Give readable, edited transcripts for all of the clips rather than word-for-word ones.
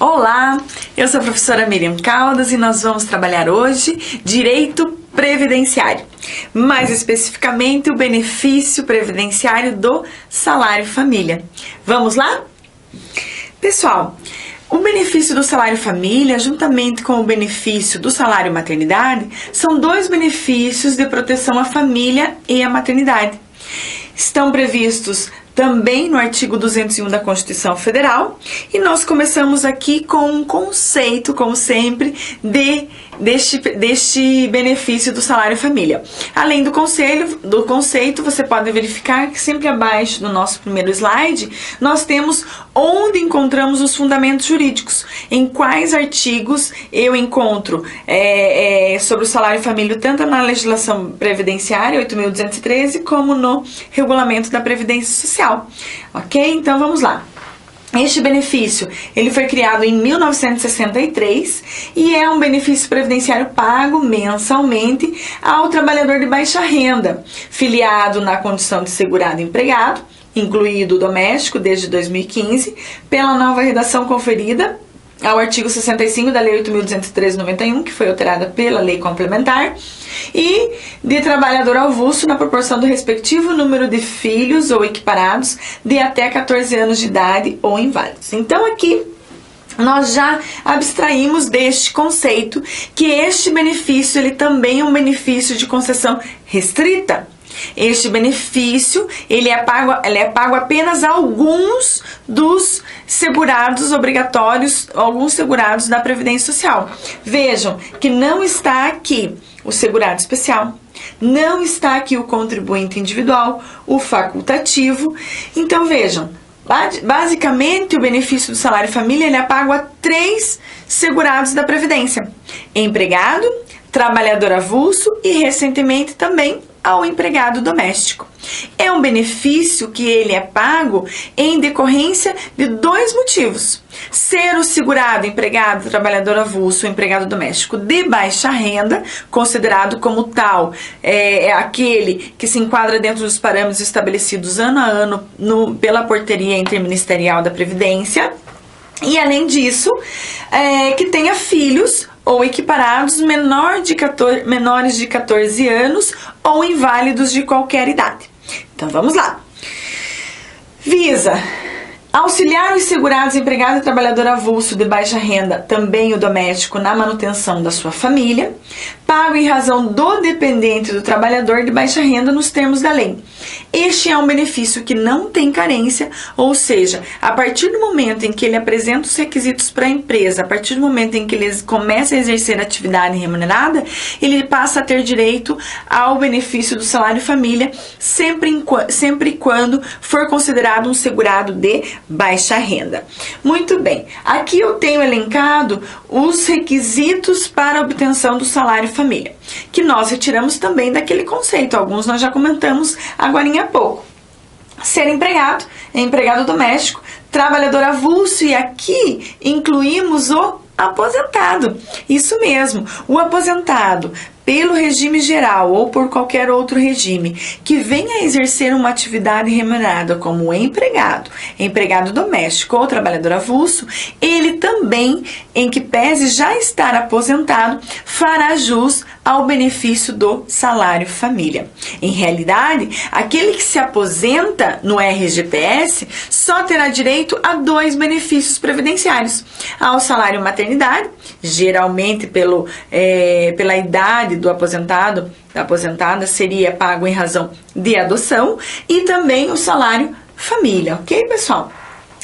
Olá, eu sou a professora Miriam Caldas e nós vamos trabalhar hoje Direito Previdenciário, mais especificamente o benefício previdenciário do salário família. Vamos lá? Pessoal, o benefício do salário família, juntamente com o benefício do salário maternidade, são dois benefícios de proteção à família e à maternidade. Estão previstos também no artigo 201 da Constituição Federal, e nós começamos aqui com um conceito, como sempre, deste benefício do salário família. Além do conceito, você pode verificar que sempre abaixo do nosso primeiro slide, nós temos onde encontramos os fundamentos jurídicos, em quais artigos eu encontro sobre o salário família, tanto na legislação previdenciária, 8.213, como no regulamento da Previdência Social. Ok? Então vamos lá. Este benefício, ele foi criado em 1963 e é um benefício previdenciário pago mensalmente ao trabalhador de baixa renda, filiado na condição de segurado empregado, incluído o doméstico desde 2015, pela nova redação conferida ao artigo 65 da Lei 8.213/91, que foi alterada pela Lei Complementar, e de trabalhador avulso na proporção do respectivo número de filhos ou equiparados de até 14 anos de idade ou inválidos. Então aqui nós já abstraímos deste conceito que este benefício ele também é um benefício de concessão restrita. Este benefício ele é pago apenas a alguns dos segurados obrigatórios, alguns segurados da Previdência Social. Vejam que não está aqui o segurado especial, não está aqui o contribuinte individual, o facultativo. Então vejam, basicamente o benefício do salário família ele é pago a 3 segurados da Previdência: empregado, trabalhador avulso e recentemente também ao empregado doméstico. É um benefício que ele é pago em decorrência de 2 motivos: ser o segurado, empregado, trabalhador avulso, empregado doméstico de baixa renda, considerado como tal, é aquele que se enquadra dentro dos parâmetros estabelecidos ano a ano pela portaria interministerial da Previdência, e além disso, que tenha filhos ou equiparados menores de 14 anos ou inválidos de qualquer idade. Então vamos lá. Visa auxiliar os segurados, empregado e trabalhador avulso de baixa renda, também o doméstico, na manutenção da sua família, pago em razão do dependente do trabalhador de baixa renda nos termos da lei. Este é um benefício que não tem carência, ou seja, a partir do momento em que ele apresenta os requisitos para a empresa, a partir do momento em que ele começa a exercer atividade remunerada, ele passa a ter direito ao benefício do salário família, sempre e quando for considerado um segurado de baixa renda. Muito bem, aqui eu tenho elencado os requisitos para a obtenção do salário família, que nós retiramos também daquele conceito, alguns nós já comentamos agorinha há pouco. Ser empregado, empregado doméstico, trabalhador avulso, e aqui incluímos o aposentado. Isso mesmo, o aposentado pelo regime geral ou por qualquer outro regime que venha a exercer uma atividade remunerada como empregado, empregado doméstico ou trabalhador avulso, ele também, em que pese já estar aposentado, fará jus ao benefício do salário família. Em realidade, aquele que se aposenta no RGPS só terá direito a 2 benefícios previdenciários: ao salário maternidade, geralmente pela idade do aposentado, da aposentada, seria pago em razão de adoção, e também o salário família, ok, pessoal?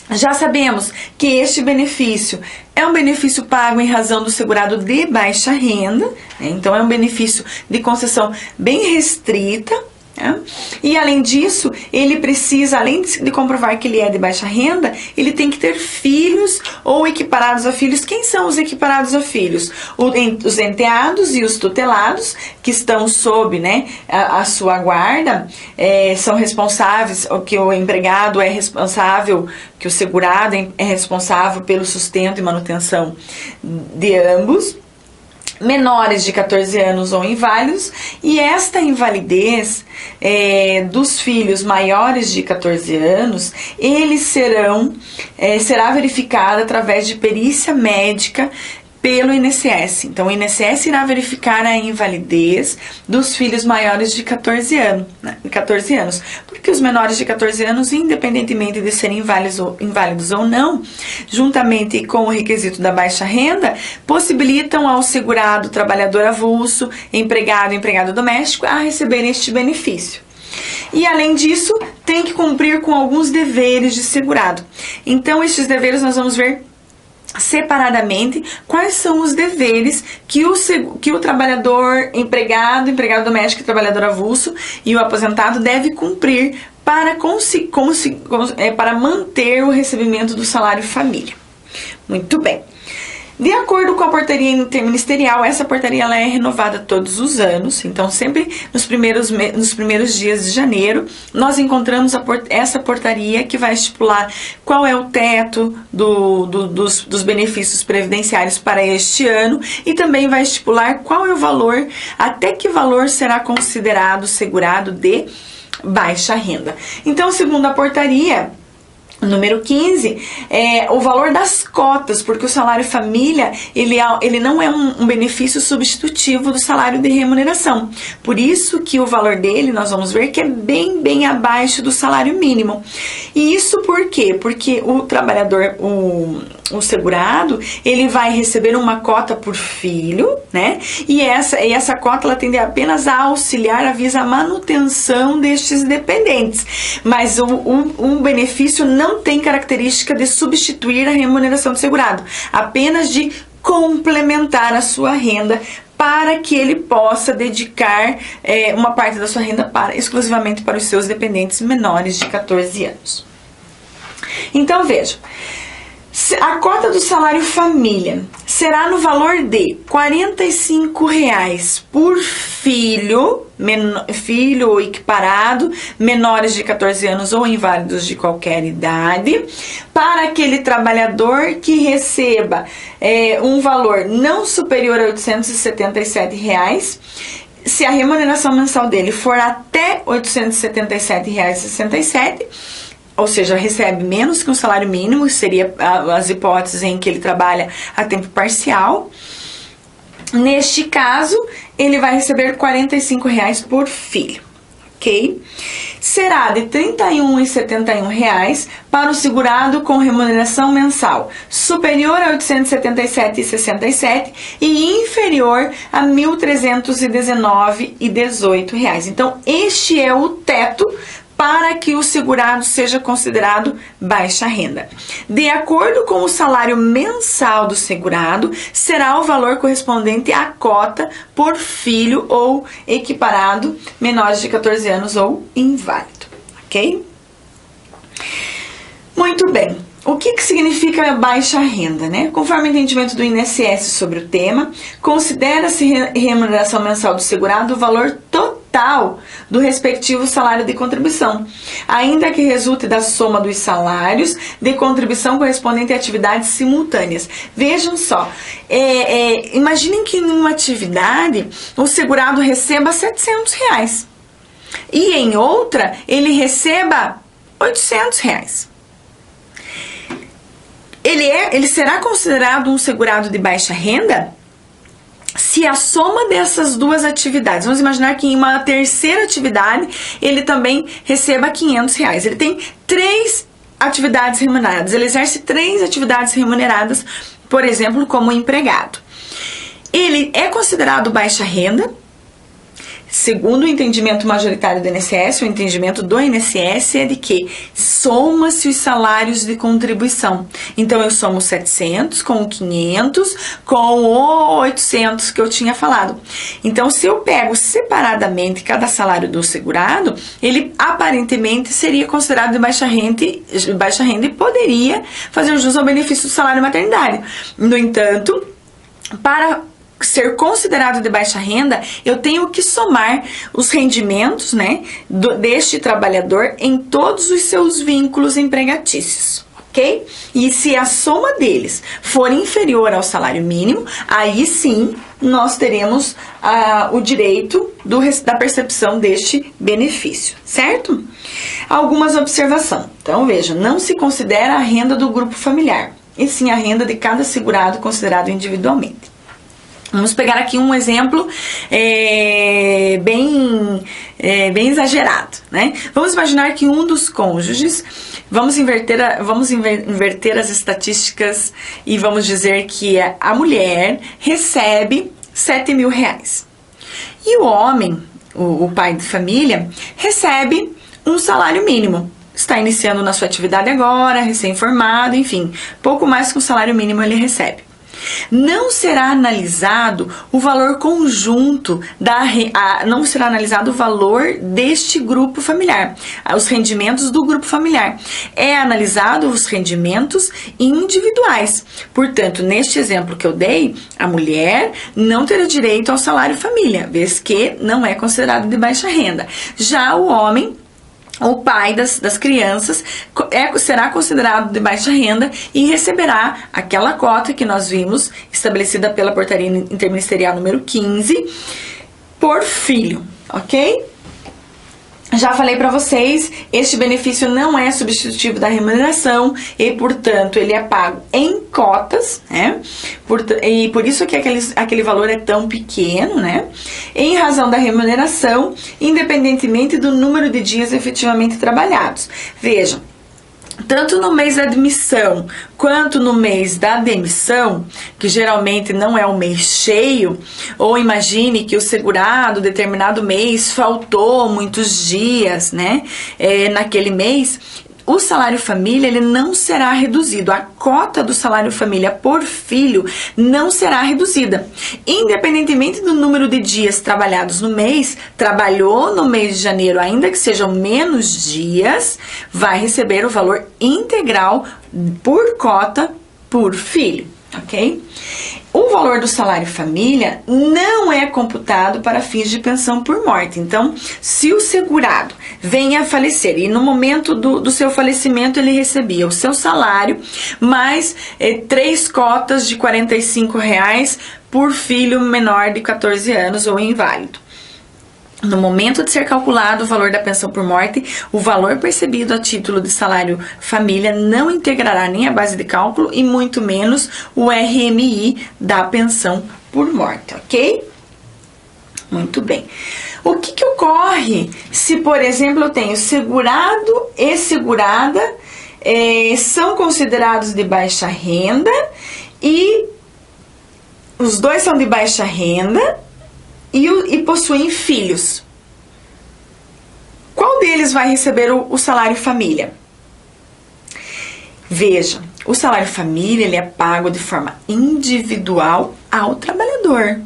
Já sabemos que este benefício é um benefício pago em razão do segurado de baixa renda, né? Então é um benefício de concessão bem restrita, né? E além disso, ele precisa, além de comprovar que ele é de baixa renda, ele tem que ter filhos ou equiparados a filhos. Quem são os equiparados a filhos? Os enteados e os tutelados, que estão sob, né, a sua guarda, são responsáveis, que o empregado é responsável, que o segurado é responsável pelo sustento e manutenção de ambos. menores de 14 anos ou inválidos, e esta invalidez dos filhos maiores de 14 anos, eles será verificada através de perícia médica pelo INSS. Então, o INSS irá verificar a invalidez dos filhos maiores de 14 anos, porque os menores de 14 anos, independentemente de serem inválidos ou não, juntamente com o requisito da baixa renda, possibilitam ao segurado, trabalhador avulso, empregado doméstico, a receber este benefício. E, além disso, tem que cumprir com alguns deveres de segurado. Então, estes deveres nós vamos ver separadamente quais são os deveres que o trabalhador, empregado doméstico, trabalhador avulso e o aposentado deve cumprir para manter o recebimento do salário família. Muito bem. De acordo com a portaria interministerial, essa portaria ela é renovada todos os anos, então sempre nos primeiros dias de janeiro nós encontramos essa portaria que vai estipular qual é o teto dos benefícios previdenciários para este ano e também vai estipular qual é o valor, até que valor será considerado segurado de baixa renda. Então, segundo a portaria número 15, o valor das cotas, porque o salário família, ele não é um benefício substitutivo do salário de remuneração. Por isso que o valor dele, nós vamos ver que é bem abaixo do salário mínimo. E isso por quê? Porque o trabalhador, o segurado, ele vai receber uma cota por filho, né? E essa cota, ela tende apenas a auxiliar, avisa a manutenção destes dependentes. Mas o benefício não tem característica de substituir a remuneração do segurado, apenas de complementar a sua renda para que ele possa dedicar uma parte da sua renda exclusivamente para os seus dependentes menores de 14 anos. Então, veja, a cota do salário família será no valor de R$ 45,00 por filho ou equiparado, menores de 14 anos ou inválidos de qualquer idade, para aquele trabalhador que receba um valor não superior a R$ 877,00. Se a remuneração mensal dele for até R$ 877,67, ou seja, recebe menos que um salário mínimo, seria as hipóteses em que ele trabalha a tempo parcial. Neste caso, ele vai receber R$ 45,00 por filho, ok? Será de R$ 31,71 para o segurado com remuneração mensal superior a R$ 877,67 e inferior a R$ 1.319,18. Então, este é o teto para que o segurado seja considerado baixa renda. De acordo com o salário mensal do segurado, será o valor correspondente à cota por filho ou equiparado, menores de 14 anos ou inválido, ok? Muito bem. O que significa baixa renda, né? Conforme o entendimento do INSS sobre o tema, considera-se remuneração mensal do segurado o valor total do respectivo salário de contribuição, ainda que resulte da soma dos salários de contribuição correspondente a atividades simultâneas. Vejam só, imaginem que em uma atividade o segurado receba R$ 700 e em outra ele receba R$ 800. Ele será considerado um segurado de baixa renda se a soma dessas duas atividades, vamos imaginar que em uma terceira atividade ele também receba R$ 500. Ele tem 3 atividades remuneradas, ele exerce 3 atividades remuneradas, por exemplo, como empregado. Ele é considerado baixa renda, segundo o entendimento majoritário do INSS. O entendimento do INSS é de que soma-se os salários de contribuição. Então, eu somo 700 com o 500 com o 800 que eu tinha falado. Então, se eu pego separadamente cada salário do segurado, ele aparentemente seria considerado de baixa renda e poderia fazer jus ao benefício do salário maternidade. No entanto, para ser considerado de baixa renda, eu tenho que somar os rendimentos, né, deste trabalhador em todos os seus vínculos empregatícios, ok? ok? E se a soma deles for inferior ao salário mínimo, aí sim nós teremos o direito da percepção deste benefício, certo? Algumas observações. Então, veja, não se considera a renda do grupo familiar, e sim a renda de cada segurado considerado individualmente. Vamos pegar aqui um exemplo bem exagerado, né? Vamos imaginar que um dos cônjuges, vamos inverter as estatísticas e vamos dizer que a mulher recebe 7 mil reais. E o homem, o pai de família, recebe um salário mínimo. Está iniciando na sua atividade agora, recém-formado, enfim, pouco mais que um salário mínimo ele recebe. Não será analisado o valor conjunto não será analisado o valor deste grupo familiar, os rendimentos do grupo familiar. É analisado os rendimentos individuais. Portanto, neste exemplo que eu dei, a mulher não terá direito ao salário família, vez que não é considerado de baixa renda. Já o homem, o pai das crianças, será considerado de baixa renda e receberá aquela cota que nós vimos estabelecida pela Portaria Interministerial número 15 por filho, ok? Já falei para vocês, este benefício não é substitutivo da remuneração e, portanto, ele é pago em cotas, né? E por isso que aquele valor é tão pequeno, né? Em razão da remuneração, independentemente do número de dias efetivamente trabalhados. Vejam, tanto no mês da admissão quanto no mês da demissão, que geralmente não é um mês cheio, ou imagine que o segurado, determinado mês, faltou muitos dias, né, naquele mês, o salário família ele não será reduzido. A cota do salário família por filho não será reduzida. Independentemente do número de dias trabalhados no mês, trabalhou no mês de janeiro, ainda que sejam menos dias, vai receber o valor integral por cota por filho, ok? O valor do salário família não é computado para fins de pensão por morte. Então, se o segurado venha a falecer e no momento do seu falecimento ele recebia o seu salário mais 3 cotas de R$45 por filho menor de 14 anos ou inválido. No momento de ser calculado o valor da pensão por morte, o valor percebido a título de salário família não integrará nem a base de cálculo e muito menos o RMI da pensão por morte, ok? Muito bem. O que ocorre se, por exemplo, eu tenho segurado e segurada são considerados de baixa renda e os dois são de baixa renda e possuem filhos? Qual deles vai receber o salário família? Veja, o salário família ele é pago de forma individual ao trabalhador,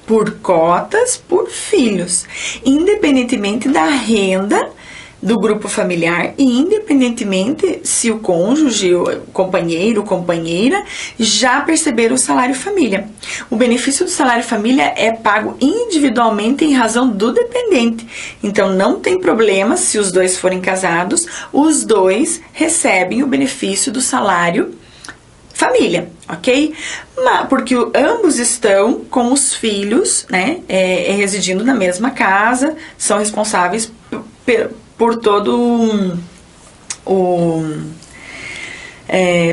por cotas, por filhos, independentemente da renda do grupo familiar e independentemente se o cônjuge, o companheiro, companheira já perceberam o salário família. O benefício do salário família é pago individualmente em razão do dependente. Então não tem problema se os dois forem casados, os dois recebem o benefício do salário família, ok? Porque ambos estão com os filhos, né, residindo na mesma casa, são responsáveis por todo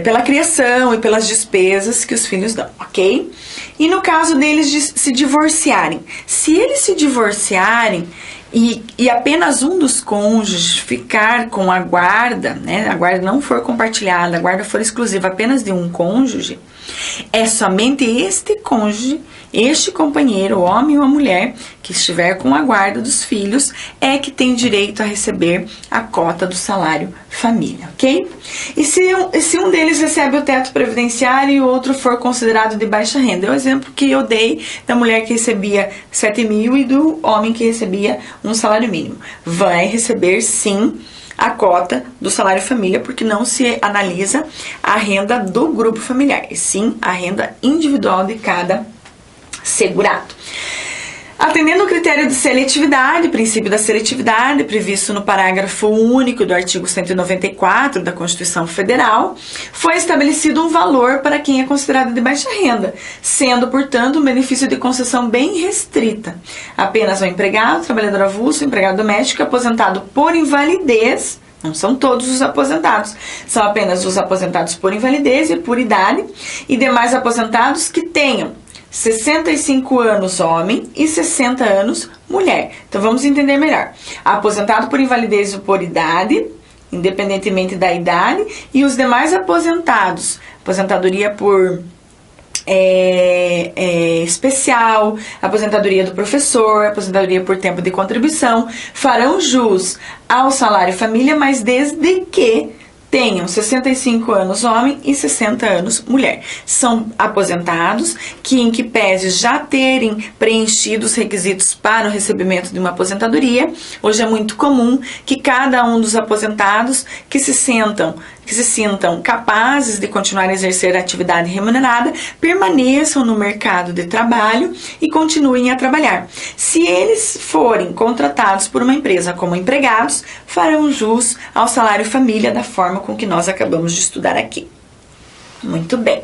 pela criação e pelas despesas que os filhos dão, ok? E no caso deles de se divorciarem, se eles se divorciarem e apenas um dos cônjuges ficar com a guarda, né, a guarda não for compartilhada, a guarda for exclusiva apenas de um cônjuge, é somente este cônjuge, este companheiro, o homem ou a mulher, que estiver com a guarda dos filhos, é que tem direito a receber a cota do salário família, ok? E se um deles recebe o teto previdenciário e o outro for considerado de baixa renda? É o exemplo que eu dei da mulher que recebia 7 mil e do homem que recebia um salário mínimo. Vai receber, sim, a cota do salário família, porque não se analisa a renda do grupo familiar, e sim a renda individual de cada segurado. Atendendo ao critério de seletividade, princípio da seletividade, previsto no parágrafo único do artigo 194 da Constituição Federal, foi estabelecido um valor para quem é considerado de baixa renda, sendo, portanto, um benefício de concessão bem restrita. Apenas o empregado, trabalhador avulso, empregado doméstico, aposentado por invalidez. Não são todos os aposentados, são apenas os aposentados por invalidez e por idade, e demais aposentados que tenham 65 anos homem e 60 anos mulher. Então vamos entender melhor. Aposentado por invalidez ou por idade, independentemente da idade, e os demais aposentados, aposentadoria por especial, aposentadoria do professor, aposentadoria por tempo de contribuição, farão jus ao salário família, mas desde que tenham 65 anos homem e 60 anos mulher. São aposentados que, em que pese já terem preenchido os requisitos para o recebimento de uma aposentadoria, hoje é muito comum que cada um dos aposentados que se sintam capazes de continuar a exercer a atividade remunerada, permaneçam no mercado de trabalho e continuem a trabalhar. Se eles forem contratados por uma empresa como empregados, farão jus ao salário família da forma com que nós acabamos de estudar aqui. Muito bem.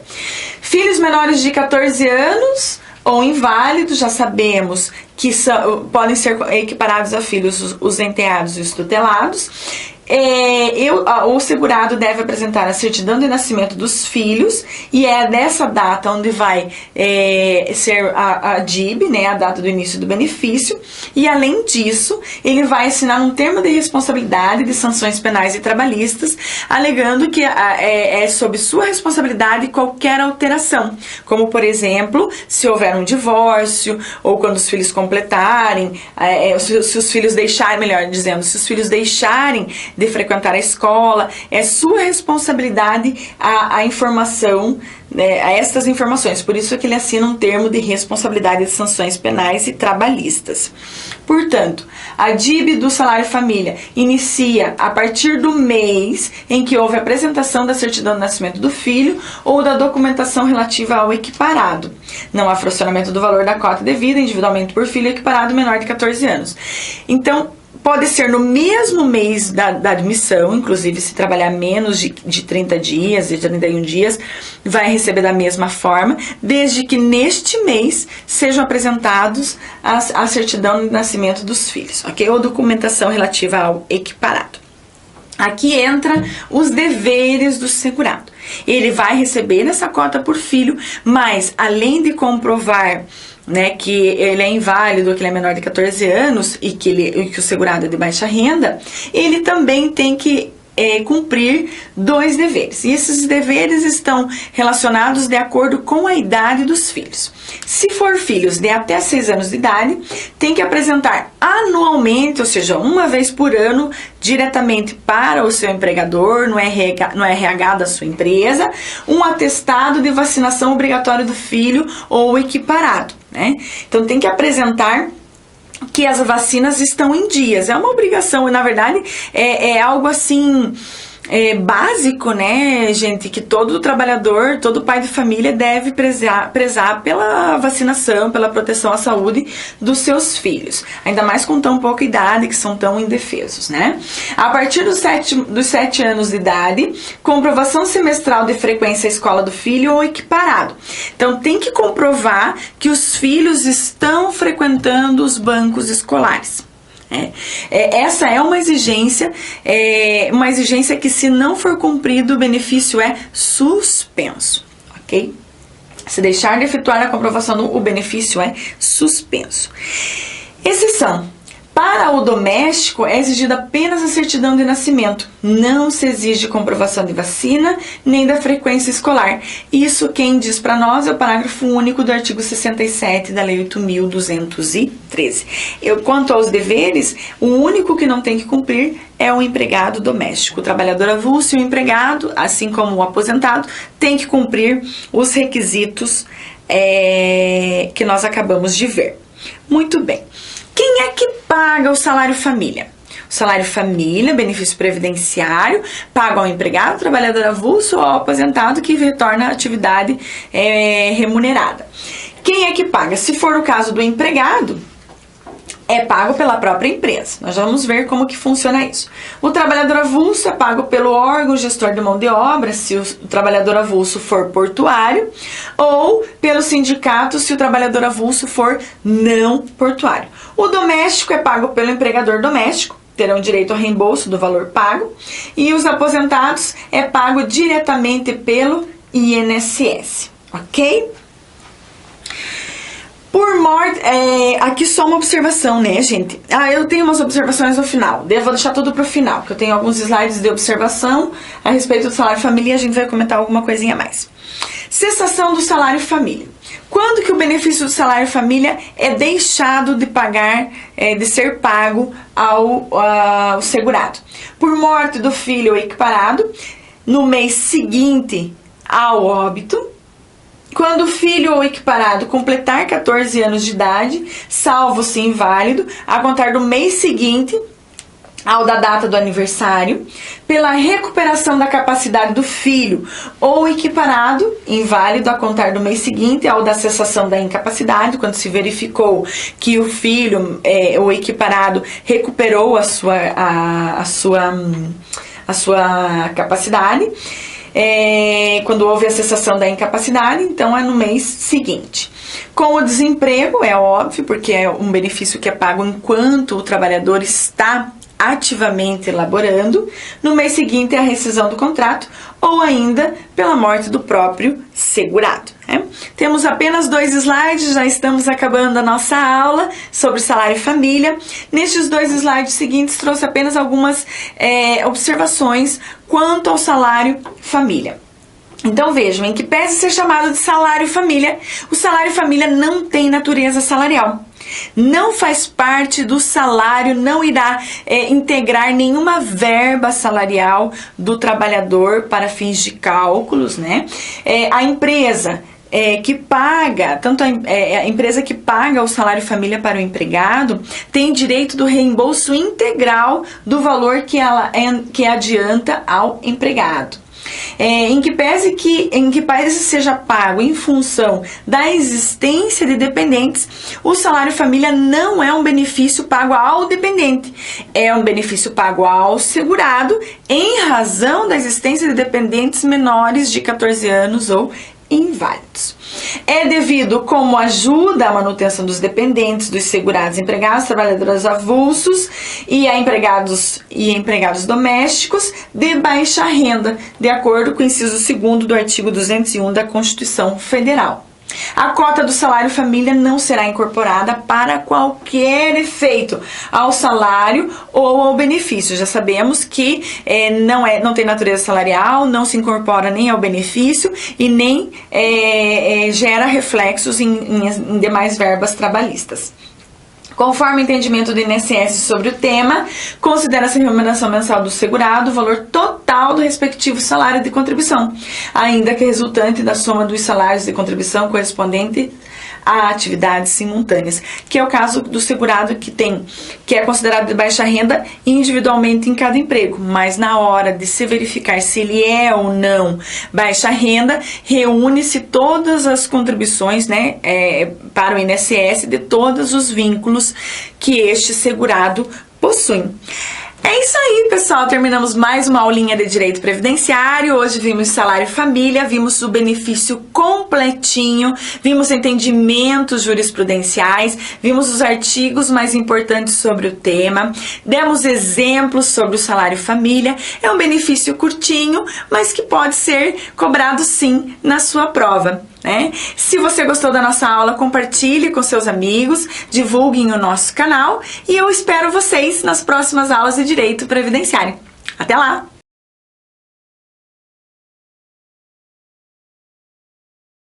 Filhos menores de 14 anos ou inválidos, já sabemos que podem ser equiparados a filhos os enteados e os tutelados. O segurado deve apresentar a certidão de nascimento dos filhos, e é nessa data onde vai ser a DIB, né, a data do início do benefício, e além disso, ele vai assinar um termo de responsabilidade de sanções penais e trabalhistas, alegando que é sob sua responsabilidade qualquer alteração, como por exemplo, se houver um divórcio, ou quando os filhos completarem, se os filhos deixarem, melhor dizendo, se os filhos deixarem de frequentar a escola, é sua responsabilidade a informação, a estas informações. Por isso é que ele assina um termo de responsabilidade de sanções penais e trabalhistas. Portanto, a DIB do salário família inicia a partir do mês em que houve a apresentação da certidão de nascimento do filho ou da documentação relativa ao equiparado. Não há fracionamento do valor da cota devida individualmente por filho equiparado menor de 14 anos. Então, pode ser no mesmo mês da admissão, inclusive se trabalhar menos de 30 dias, de 31 dias, vai receber da mesma forma, desde que neste mês sejam apresentados a certidão de nascimento dos filhos, ok? Ou documentação relativa ao equiparado. Aqui entra os deveres do segurado. Ele vai receber essa cota por filho, mas além de comprovar, né, que ele é inválido, que ele é menor de 14 anos e que o segurado é de baixa renda, ele também tem que cumprir 2 deveres. E esses deveres estão relacionados de acordo com a idade dos filhos. Se for filhos de até 6 anos de idade, tem que apresentar anualmente, ou seja, uma vez por ano, diretamente para o seu empregador, no RH da sua empresa, um atestado de vacinação obrigatório do filho ou equiparado, né? Então tem que apresentar que as vacinas estão em dias. É uma obrigação, e na verdade é algo assim básico, né, gente, que todo trabalhador, todo pai de família deve prezar pela vacinação, pela proteção à saúde dos seus filhos, ainda mais com tão pouca idade, que são tão indefesos, né? A partir dos 7 anos de idade, comprovação semestral de frequência à escola do filho ou equiparado. Então tem que comprovar que os filhos estão frequentando os bancos escolares. Essa é uma exigência que, se não for cumprido, o benefício é suspenso, ok? Se deixar de efetuar a comprovação, o benefício é suspenso. Exceção: para o doméstico é exigida apenas a certidão de nascimento. Não se exige comprovação de vacina nem da frequência escolar. Isso quem diz para nós é o parágrafo único do artigo 67 da Lei 8.213. Quanto aos deveres, o único que não tem que cumprir é o empregado doméstico. O trabalhador avulso e o empregado, assim como o aposentado, tem que cumprir os requisitos que nós acabamos de ver. Muito bem. Quem é que paga o salário família? O salário família, benefício previdenciário, paga ao empregado, trabalhador avulso ou ao aposentado que retorna à atividade remunerada. Quem é que paga? Se for o caso do empregado, é pago pela própria empresa. Nós vamos ver como que funciona isso. O trabalhador avulso é pago pelo órgão gestor de mão de obra, se o trabalhador avulso for portuário, ou pelo sindicato, se o trabalhador avulso for não portuário. O doméstico é pago pelo empregador doméstico, terão direito ao reembolso do valor pago, e os aposentados é pago diretamente pelo INSS, ok? Por morte, aqui só uma observação, né, gente? Eu tenho umas observações no final. Vou deixar tudo pro final, porque eu tenho alguns slides de observação a respeito do salário família e a gente vai comentar alguma coisinha a mais. Cessação do salário família. Quando que o benefício do salário família é deixado de pagar, de ser pago ao segurado? Por morte do filho ou equiparado, no mês seguinte ao óbito, quando o filho ou equiparado completar 14 anos de idade, salvo se inválido, a contar do mês seguinte ao da data do aniversário, pela recuperação da capacidade do filho ou equiparado, inválido, a contar do mês seguinte ao da cessação da incapacidade, quando se verificou que o filho ou equiparado recuperou a sua capacidade. Quando houve a cessação da incapacidade, então é no mês seguinte. Com o desemprego, é óbvio, porque é um benefício que é pago enquanto o trabalhador está ativamente elaborando. No mês seguinte é a rescisão do contrato ou ainda pela morte do próprio segurado, né? Temos apenas 2 slides, já estamos acabando a nossa aula sobre salário e família. Nestes 2 slides seguintes trouxe apenas algumas observações quanto ao salário família. Então vejam, em que pese ser chamado de salário família, o salário família não tem natureza salarial. Não faz parte do salário, não irá integrar nenhuma verba salarial do trabalhador para fins de cálculos, né? A empresa que paga, tanto a empresa que paga o salário família para o empregado tem direito do reembolso integral do valor que adianta ao empregado. Em que pese seja pago em função da existência de dependentes, o salário família não é um benefício pago ao dependente, é um benefício pago ao segurado em razão da existência de dependentes menores de 14 anos ou inválidos. É devido como ajuda à manutenção dos dependentes, dos segurados, empregados, trabalhadores avulsos e a empregados domésticos de baixa renda, de acordo com o inciso 2º do artigo 201 da Constituição Federal. A cota do salário família não será incorporada para qualquer efeito ao salário ou ao benefício. Já sabemos que não tem natureza salarial, não se incorpora nem ao benefício e nem gera reflexos em demais verbas trabalhistas. Conforme o entendimento do INSS sobre o tema, considera-se a remuneração mensal do segurado o valor total do respectivo salário de contribuição, ainda que resultante da soma dos salários de contribuição correspondente a atividades simultâneas, que é o caso do segurado que é considerado de baixa renda individualmente em cada emprego, mas na hora de se verificar se ele é ou não baixa renda, reúne-se todas as contribuições, né, para o INSS de todos os vínculos que este segurado possui. É isso aí, pessoal. Terminamos mais uma aulinha de Direito Previdenciário. Hoje vimos salário família, vimos o benefício completinho, vimos entendimentos jurisprudenciais, vimos os artigos mais importantes sobre o tema, demos exemplos sobre o salário família. É um benefício curtinho, mas que pode ser cobrado sim na sua prova, né? Se você gostou da nossa aula, compartilhe com seus amigos, divulguem o nosso canal e eu espero vocês nas próximas aulas de Direito Previdenciário. Até lá!